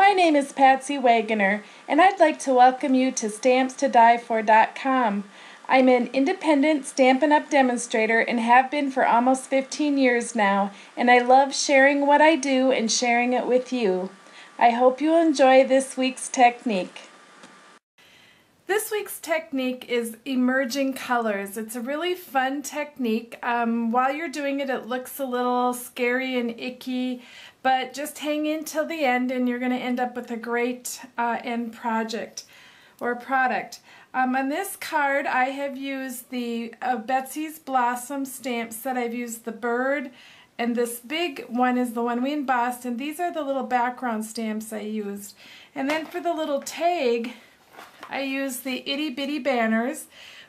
My name is Patsy Waggoner, and I'd like to welcome you to StampsToDieFor.com. I'm an independent Stampin' Up! Demonstrator and have been for almost 15 years now, and I love sharing what I do and sharing it with you. I hope you'll enjoy this week's technique. This week's technique is emerging colors. It's a really fun technique. While you're doing it, it looks a little scary and icky, but just hang in till the end and you're going to end up with a great end project or product. On this card, I have used the Betsy's Blossom stamp set. I've used the bird, and this big one is the one we embossed, and these are the little background stamps I used. And then for the little tag, I used the Itty Bitty Banners,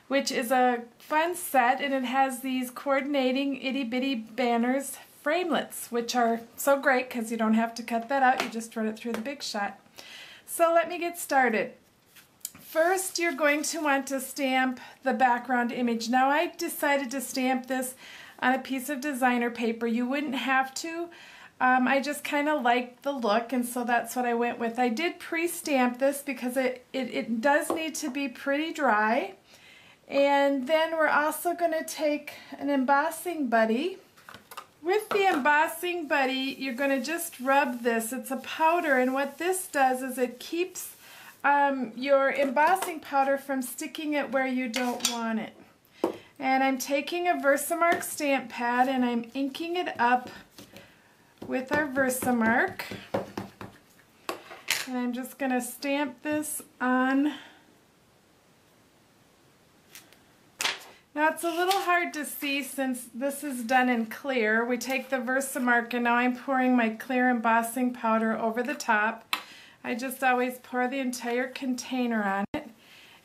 which is a fun set, and it has these coordinating Itty Bitty Banners framelets, which are so great because you don't have to cut that out, you just run it through the Big Shot. So let me get started. First, you're going to want to stamp the background image. Now, I decided to stamp this on a piece of designer paper. You wouldn't have to. I just kind of liked the look, and so that's what I went with. I did pre-stamp this because it does need to be pretty dry. And then we're also going to take an embossing buddy. With the embossing buddy, you're going to just rub this. It's a powder, and what this does is it keeps your embossing powder from sticking it where you don't want it. And I'm taking a Versamark stamp pad and I'm inking it up with our Versamark. And I'm just going to stamp this on. Now it's a little hard to see since this is done in clear. We take the Versamark and now I'm pouring my clear embossing powder over the top. I just always pour the entire container on it,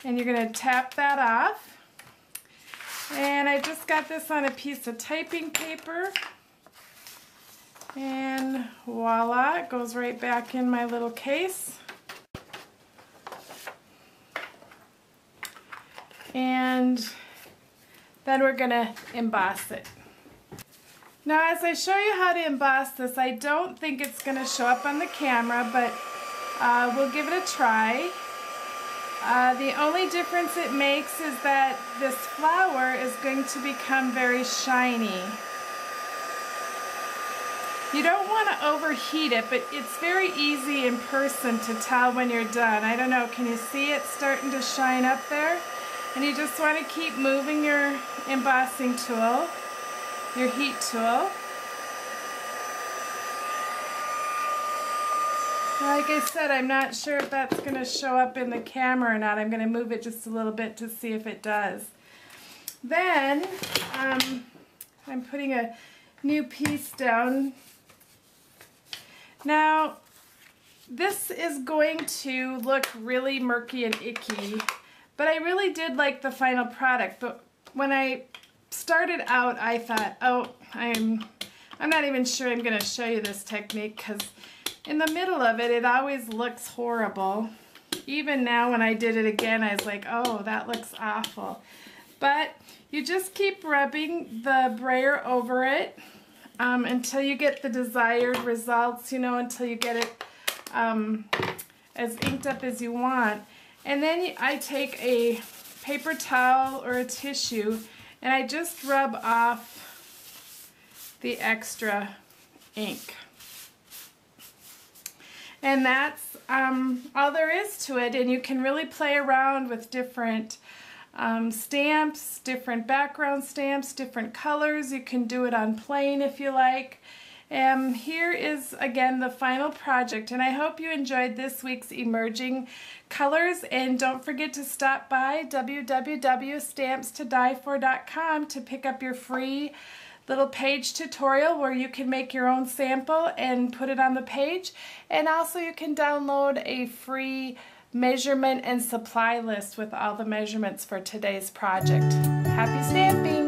and you're going to tap that off. And I just got this on a piece of typing paper, and voila, it goes right back in my little case. And then we're going to emboss it. Now, as I show you how to emboss this, I don't think it's going to show up on the camera, but we'll give it a try. The only difference it makes is that this flower is going to become very shiny. You don't want to overheat it, but it's very easy in person to tell when you're done. I don't know, can you see it starting to shine up there? And you just want to keep moving your embossing tool, your heat tool. Like I said, I'm not sure if that's going to show up in the camera or not. I'm going to move it just a little bit to see if it does. Then, I'm putting a new piece down. Now, this is going to look really murky and icky, but I really did like the final product. But when I started out, I thought, oh, I'm not even sure I'm going to show you this technique because in the middle of it, it always looks horrible. Even now when I did it again, I was like, oh, that looks awful. But you just keep rubbing the brayer over it until you get the desired results, you know, until you get it as inked up as you want. And then I take a paper towel or a tissue and I just rub off the extra ink. And that's all there is to it, and you can really play around with different stamps, different background stamps, different colors. You can do it on plain if you like. Here is again the final project, and I hope you enjoyed this week's emerging colors, and don't forget to stop by www.StampsToDieFor.com to pick up your free little page tutorial where you can make your own sample and put it on the page, and also you can download a free measurement and supply list with all the measurements for today's project. Happy stamping!